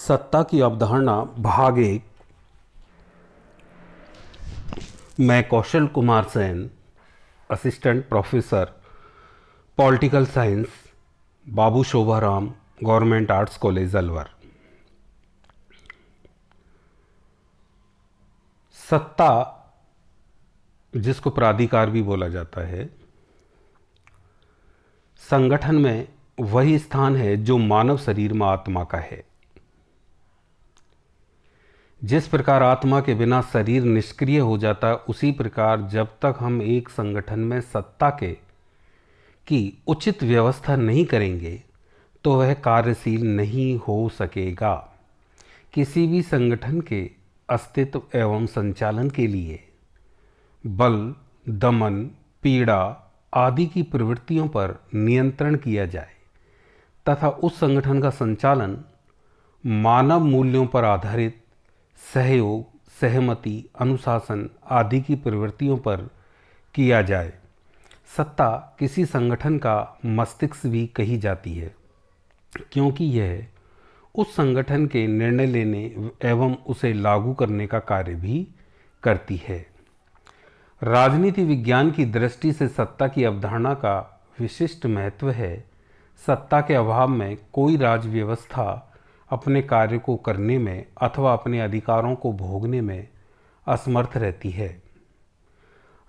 सत्ता की अवधारणा भाग एक। मैं Kaushal Kumar Sen, assistant professor political science, Babu Shobharam government arts college Alwar. सत्ता, जिसको प्राधिकार भी बोला जाता है, संगठन में वही स्थान है जो मानव शरीर में आत्मा का है। जिस प्रकार आत्मा के बिना शरीर निष्क्रिय हो जाता है, उसी प्रकार जब तक हम एक संगठन में सत्ता की उचित व्यवस्था नहीं करेंगे तो वह कार्यशील नहीं हो सकेगा। किसी भी संगठन के अस्तित्व एवं संचालन के लिए बल, दमन, पीड़ा आदि की प्रवृत्तियों पर नियंत्रण किया जाए तथा उस संगठन का संचालन मानव मूल्यों पर आधारित सहयोग, सहमति, अनुशासन आदि की प्रवृत्तियों पर किया जाए। सत्ता किसी संगठन का मस्तिष्क भी कही जाती है, क्योंकि यह उस संगठन के निर्णय लेने एवं उसे लागू करने का कार्य भी करती है। राजनीति विज्ञान की दृष्टि से सत्ता की अवधारणा का विशिष्ट महत्व है। सत्ता के अभाव में कोई राज्य व्यवस्था अपने कार्य को करने में अथवा अपने अधिकारों को भोगने में असमर्थ रहती है।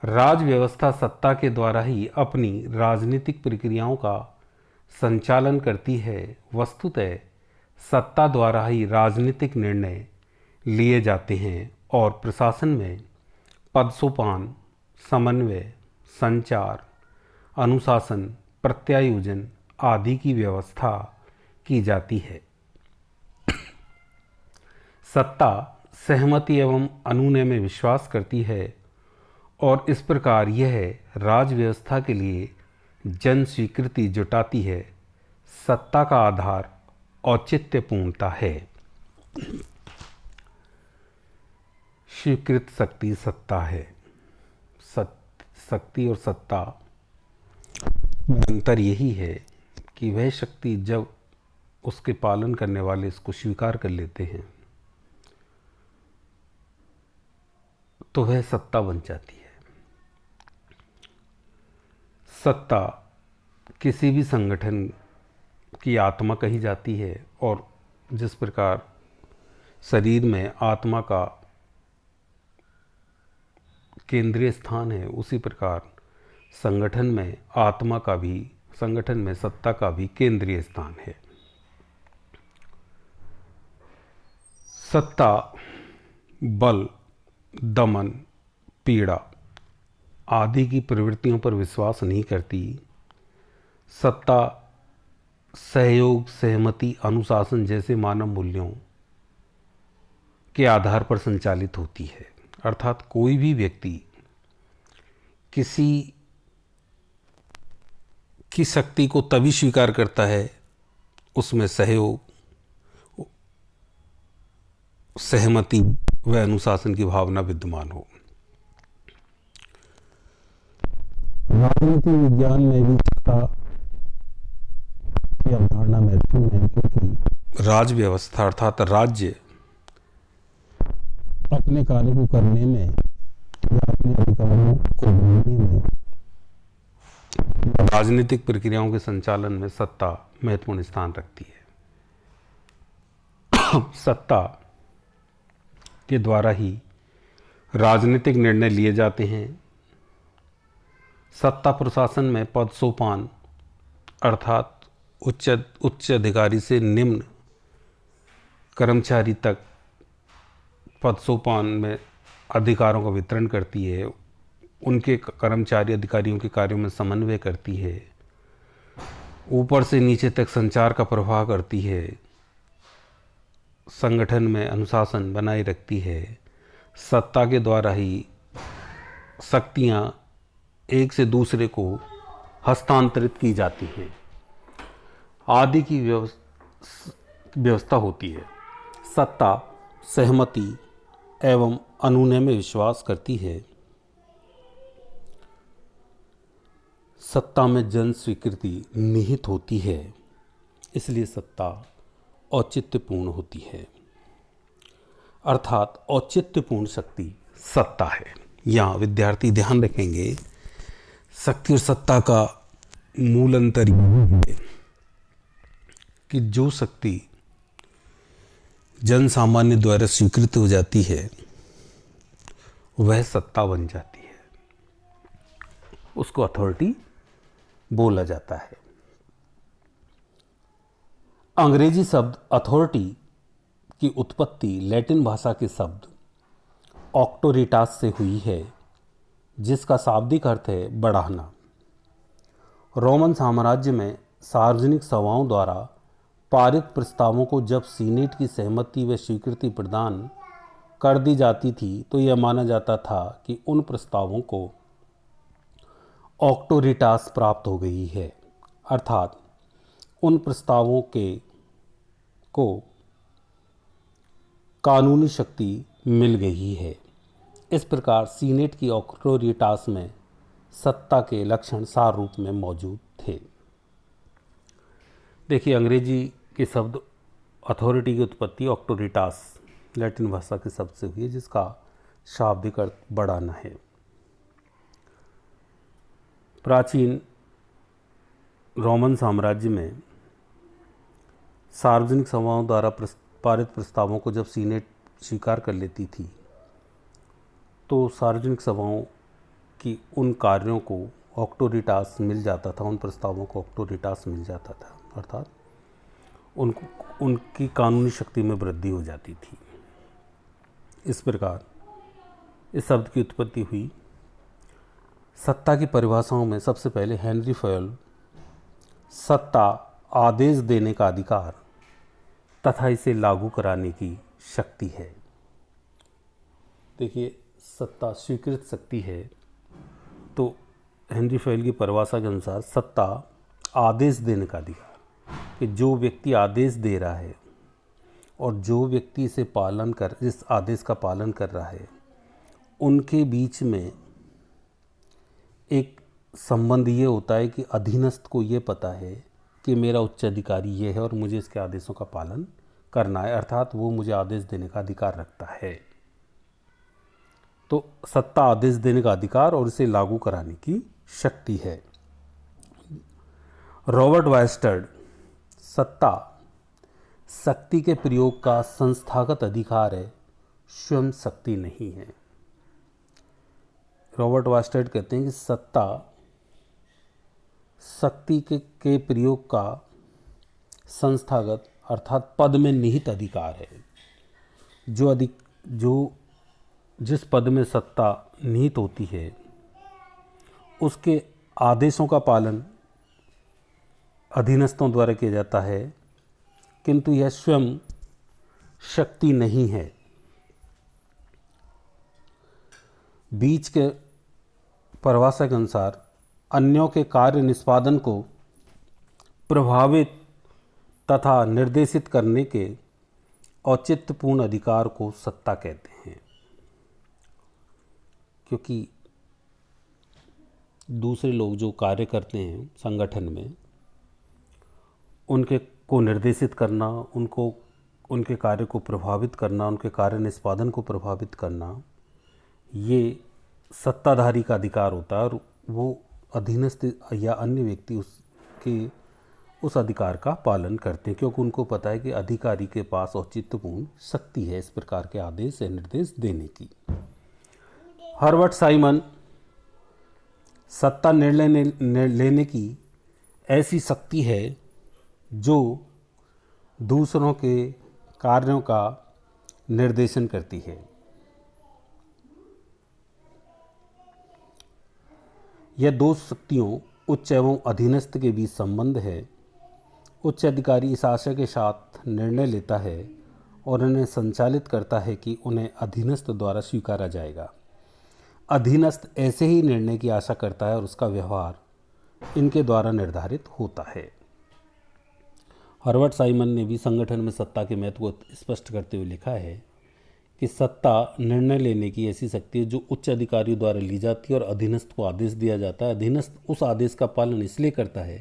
राज व्यवस्था सत्ता के द्वारा ही अपनी राजनीतिक प्रक्रियाओं का संचालन करती है। वस्तुतः सत्ता द्वारा ही राजनीतिक निर्णय लिए जाते हैं और प्रशासन में पदसोपान, समन्वय, संचार, अनुशासन, प्रत्यायोजन आदि की व्यवस्था की जाती है। सत्ता सहमति एवं अनुनय में विश्वास करती है और इस प्रकार यह राज व्यवस्था के लिए जन स्वीकृति जुटाती है। सत्ता का आधार औचित्यपूर्णता है। स्वीकृत शक्ति सत्ता है। शक्ति और सत्ता में अंतर यही है कि वह शक्ति जब उसके पालन करने वाले इसको स्वीकार कर लेते हैं तो वह सत्ता बन जाती है। सत्ता किसी भी संगठन की आत्मा कही जाती है और जिस प्रकार शरीर में आत्मा का केंद्रीय स्थान है, उसी प्रकार संगठन में आत्मा का भी, संगठन में सत्ता का भी केंद्रीय स्थान है। सत्ता बल, दमन, पीड़ा आदि की प्रवृत्तियों पर विश्वास नहीं करती। सत्ता सहयोग, सहमति, अनुशासन जैसे मानव मूल्यों के आधार पर संचालित होती है। अर्थात कोई भी व्यक्ति किसी की शक्ति को तभी स्वीकार करता है उसमें सहयोग, सहमति व अनुशासन की भावना विद्यमान हो। राजनीति विज्ञान में भी सत्ता की अवधारणा महत्वपूर्ण है, क्योंकि राज व्यवस्था अर्थात राज्य अपने कार्य को करने में या अपने अधिकारों को भोगने में, राजनीतिक प्रक्रियाओं के संचालन में सत्ता महत्वपूर्ण स्थान रखती है। सत्ता के द्वारा ही राजनीतिक निर्णय लिए जाते हैं। सत्ता प्रशासन में पद सोपान अर्थात उच्च अधिकारी से निम्न कर्मचारी तक पद सोपान में अधिकारों का वितरण करती है। उनके कर्मचारी अधिकारियों के कार्यों में समन्वय करती है। ऊपर से नीचे तक संचार का प्रवाह करती है। संगठन में अनुशासन बनाए रखती है। सत्ता के द्वारा ही शक्तियाँ एक से दूसरे को हस्तांतरित की जाती हैं आदि की व्यवस्था होती है। सत्ता सहमति एवं अनुनय में विश्वास करती है। सत्ता में जन स्वीकृति निहित होती है, इसलिए सत्ता औचित्यपूर्ण होती है, अर्थात औचित्यपूर्ण शक्ति सत्ता है। यहाँ विद्यार्थी ध्यान रखेंगे, शक्ति और सत्ता का मूल अंतर यही है कि जो शक्ति जन सामान्य द्वारा स्वीकृत हो जाती है वह सत्ता बन जाती है, उसको अथॉरिटी बोला जाता है। अंग्रेजी शब्द अथॉरिटी की उत्पत्ति लैटिन भाषा के शब्द ऑक्टोरिटास से हुई है, जिसका शाब्दिक अर्थ है बढ़ाना। रोमन साम्राज्य में सार्वजनिक सभाओं द्वारा पारित प्रस्तावों को जब सीनेट की सहमति व स्वीकृति प्रदान कर दी जाती थी तो यह माना जाता था कि उन प्रस्तावों को ऑक्टोरिटास प्राप्त हो गई है, अर्थात उन प्रस्तावों को कानूनी शक्ति मिल गई है। इस प्रकार सीनेट की ऑक्टोरिटास में सत्ता के लक्षण सार रूप में मौजूद थे। देखिए, अंग्रेजी के शब्द अथॉरिटी की उत्पत्ति ऑक्टोरिटास लैटिन भाषा के शब्द से हुई है, जिसका शाब्दिक अर्थ बढ़ाना है। प्राचीन रोमन साम्राज्य में सार्वजनिक सभाओं द्वारा पारित प्रस्तावों को जब सीनेट स्वीकार कर लेती थी तो सार्वजनिक सभाओं की उन कार्यों को ऑक्टोरिटास मिल जाता था, उन प्रस्तावों को ऑक्टोरिटास मिल जाता था, अर्थात उनकी कानूनी शक्ति में वृद्धि हो जाती थी। इस प्रकार इस शब्द की उत्पत्ति हुई। सत्ता की परिभाषाओं में सबसे पहले हेनरी फयोल सत्ता आदेश देने का अधिकार तथा इसे लागू कराने की शक्ति है। देखिए, सत्ता स्वीकृत शक्ति है, तो हेनरी फयोल की परिभाषा के अनुसार सत्ता आदेश देने का अधिकार, कि जो व्यक्ति आदेश दे रहा है और जो व्यक्ति इस आदेश का पालन कर रहा है, उनके बीच में एक संबंध ये होता है कि अधीनस्थ को ये पता है कि मेरा उच्च अधिकारी ये है और मुझे इसके आदेशों का पालन करना है, अर्थात वो मुझे आदेश देने का अधिकार रखता है। तो सत्ता आदेश देने का अधिकार और इसे लागू कराने की शक्ति है। रॉबर्ट वायस्टर्ड सत्ता शक्ति के प्रयोग का संस्थागत अधिकार है, स्वयं शक्ति नहीं है। रॉबर्ट वायस्टर्ड कहते हैं कि सत्ता शक्ति के प्रयोग का संस्थागत अर्थात पद में निहित अधिकार है। जिस पद में सत्ता निहित होती है उसके आदेशों का पालन अधीनस्थों द्वारा किया जाता है, किंतु यह स्वयं शक्ति नहीं है। बीच के परिभाषा के अनुसार अन्यों के कार्य निष्पादन को प्रभावित तथा निर्देशित करने के औचित्यपूर्ण अधिकार को सत्ता कहते हैं, क्योंकि दूसरे लोग जो कार्य करते हैं संगठन में, उनके को निर्देशित करना, उनके कार्य को प्रभावित करना, उनके कार्य निष्पादन को प्रभावित करना, ये सत्ताधारी का अधिकार होता है और वो अधीनस्थ या अन्य व्यक्ति उस अधिकार का पालन करते हैं, क्योंकि उनको पता है कि अधिकारी के पास औचित्यपूर्ण शक्ति है इस प्रकार के आदेश या निर्देश देने की। हर्बर्ट साइमन सत्ता निर्णय लेने की ऐसी शक्ति है जो दूसरों के कार्यों का निर्देशन करती है। यह दो शक्तियों उच्च एवं अधीनस्थ के बीच संबंध है। उच्च अधिकारी इस आशय के साथ निर्णय लेता है और उन्हें संचालित करता है कि उन्हें अधीनस्थ द्वारा स्वीकारा जाएगा। अधीनस्थ ऐसे ही निर्णय की आशा करता है और उसका व्यवहार इनके द्वारा निर्धारित होता है। हर्बर्ट साइमन ने भी संगठन में सत्ता के महत्व को स्पष्ट करते हुए लिखा है कि सत्ता निर्णय लेने की ऐसी शक्ति है जो उच्च अधिकारियों द्वारा ली जाती है और अधीनस्थ को आदेश दिया जाता है। अधीनस्थ उस आदेश का पालन इसलिए करता है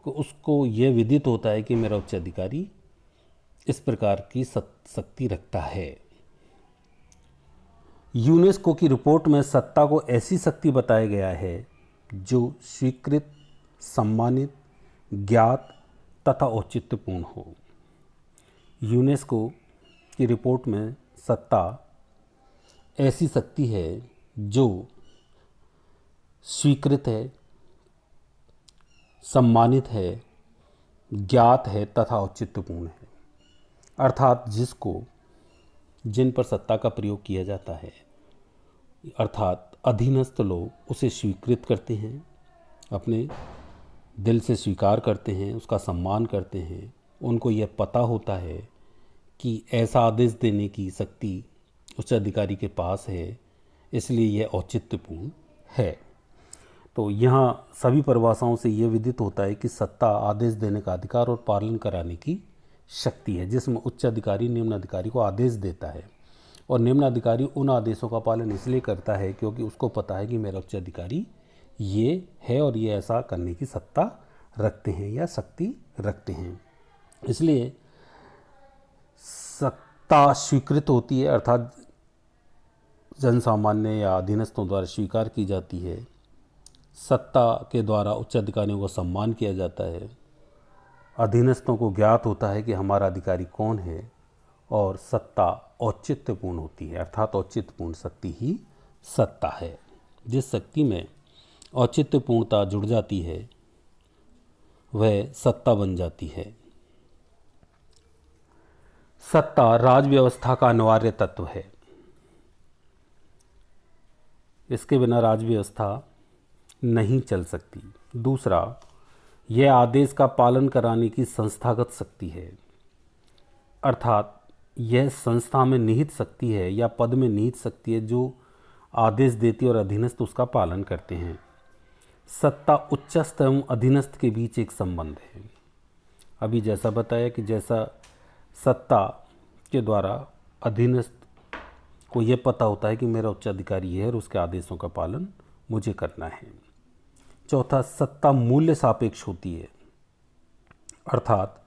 कि उसको यह विदित होता है कि मेरा उच्च अधिकारी इस प्रकार की शक्ति रखता है। यूनेस्को की रिपोर्ट में सत्ता को ऐसी शक्ति बताया गया है जो स्वीकृत, सम्मानित, ज्ञात तथा औचित्यपूर्ण हो। यूनेस्को की रिपोर्ट में सत्ता ऐसी शक्ति है जो स्वीकृत है, सम्मानित है, ज्ञात है तथा औचित्यपूर्ण है। अर्थात जिन पर सत्ता का प्रयोग किया जाता है, अर्थात अधीनस्थ लोग उसे स्वीकृत करते हैं, अपने दिल से स्वीकार करते हैं, उसका सम्मान करते हैं। उनको यह पता होता है कि ऐसा आदेश देने की शक्ति उच्च अधिकारी के पास है, इसलिए यह औचित्यपूर्ण है। तो यहाँ सभी परिभाषाओं से यह विदित होता है कि सत्ता आदेश देने का अधिकार और पालन कराने की शक्ति है, जिसमें उच्च अधिकारी निम्न अधिकारी को आदेश देता है और निम्न अधिकारी उन आदेशों का पालन इसलिए करता है क्योंकि उसको पता है कि मेरा उच्च अधिकारी ये है और ये ऐसा करने की सत्ता रखते हैं या शक्ति रखते हैं। इसलिए सत्ता स्वीकृत होती है, अर्थात जन सामान्य या अधीनस्थों द्वारा स्वीकार की जाती है। सत्ता के द्वारा उच्च अधिकारियों को सम्मान किया जाता है। अधीनस्थों को ज्ञात होता है कि हमारा अधिकारी कौन है और सत्ता औचित्यपूर्ण होती है, अर्थात औचित्यपूर्ण शक्ति ही सत्ता है। जिस शक्ति में औचित्यपूर्णता जुड़ जाती है वह सत्ता बन जाती है। सत्ता राज व्यवस्था का अनिवार्य तत्व है। इसके बिना राज व्यवस्था नहीं चल सकती। दूसरा, यह आदेश का पालन कराने की संस्थागत शक्ति है, अर्थात यह संस्था में निहित शक्ति है या पद में निहित शक्ति है जो आदेश देती और अधीनस्थ उसका पालन करते हैं। सत्ता उच्चस्थ एवं अधीनस्थ के बीच एक संबंध है। अभी जैसा बताया कि जैसा सत्ता के द्वारा अधीनस्थ को यह पता होता है कि मेरा उच्च अधिकारी है और उसके आदेशों का पालन मुझे करना है। चौथा, सत्ता मूल्य सापेक्ष होती है, अर्थात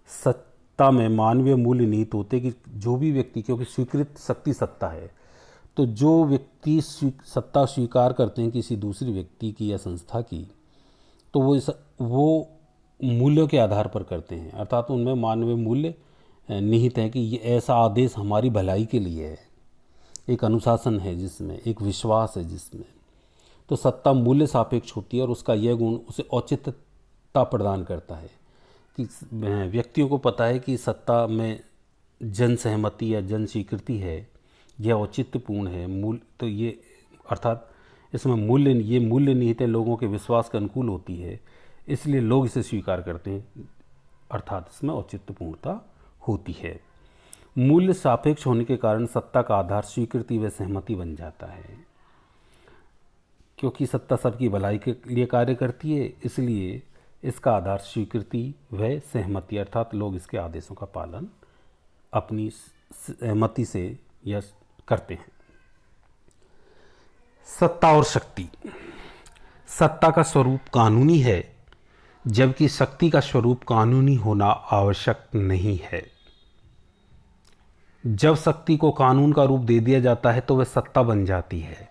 सत्ता में मानवीय मूल्य निहित होते कि जो भी व्यक्ति, क्योंकि स्वीकृत शक्ति सत्ता है, तो जो व्यक्ति सत्ता स्वीकार करते हैं किसी दूसरी व्यक्ति की या संस्था की, तो वो मूल्यों के आधार पर करते हैं, अर्थात उनमें मानवीय मूल्य निहित है कि ये ऐसा आदेश हमारी भलाई के लिए है। एक अनुशासन है जिसमें, एक विश्वास है जिसमें। तो सत्ता मूल्य सापेक्ष होती है और उसका यह गुण उसे औचित्यता प्रदान करता है कि व्यक्तियों को पता है कि सत्ता में जन सहमति या जन स्वीकृति है, यह औचित्यपूर्ण है। मूल्य तो ये, अर्थात इसमें ये मूल्य निहित है, लोगों के विश्वास के अनुकूल होती है, इसलिए लोग इसे स्वीकार करते हैं, अर्थात इसमें औचित्यपूर्णता होती है। मूल्य सापेक्ष होने के कारण सत्ता का आधार स्वीकृति व सहमति बन जाता है। क्योंकि सत्ता सबकी भलाई के लिए कार्य करती है, इसलिए इसका आधार स्वीकृति व सहमति, अर्थात लोग इसके आदेशों का पालन अपनी सहमति से या करते हैं। सत्ता और शक्ति। सत्ता का स्वरूप कानूनी है, जबकि शक्ति का स्वरूप कानूनी होना आवश्यक नहीं है। जब शक्ति को कानून का रूप दे दिया जाता है तो वह सत्ता बन जाती है।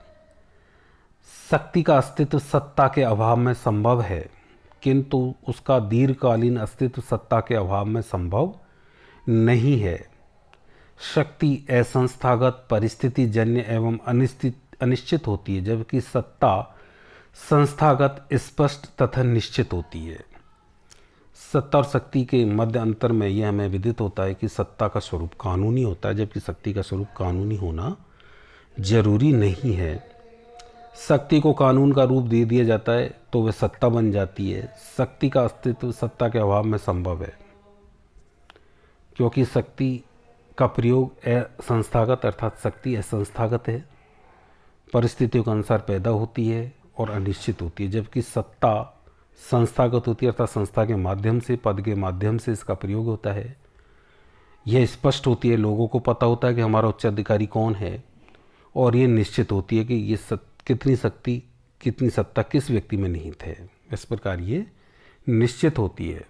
शक्ति का अस्तित्व सत्ता के अभाव में संभव है, किंतु उसका दीर्घकालीन अस्तित्व सत्ता के अभाव में संभव नहीं है। शक्ति असंस्थागत, परिस्थितिजन्य एवं अनिश्चित होती है, जबकि सत्ता संस्थागत, स्पष्ट तथा निश्चित होती है। सत्ता और शक्ति के मध्य अंतर में यह हमें विदित होता है कि सत्ता का स्वरूप कानूनी होता है, जबकि शक्ति का स्वरूप कानूनी होना जरूरी नहीं है। शक्ति को कानून का रूप दे दिया जाता है तो वह सत्ता बन जाती है। शक्ति का अस्तित्व सत्ता के अभाव में संभव है, क्योंकि शक्ति का प्रयोग असंस्थागत, अर्थात शक्ति असंस्थागत है, परिस्थितियों के अनुसार पैदा होती है और अनिश्चित होती है, जबकि सत्ता संस्थागत होती है, अर्थात संस्था के माध्यम से, पद के माध्यम से इसका प्रयोग होता है। यह स्पष्ट होती है, लोगों को पता होता है कि हमारा उच्च अधिकारी कौन है, और ये निश्चित होती है कि ये कितनी शक्ति, कितनी सत्ता किस व्यक्ति में निहित है। इस प्रकार ये निश्चित होती है।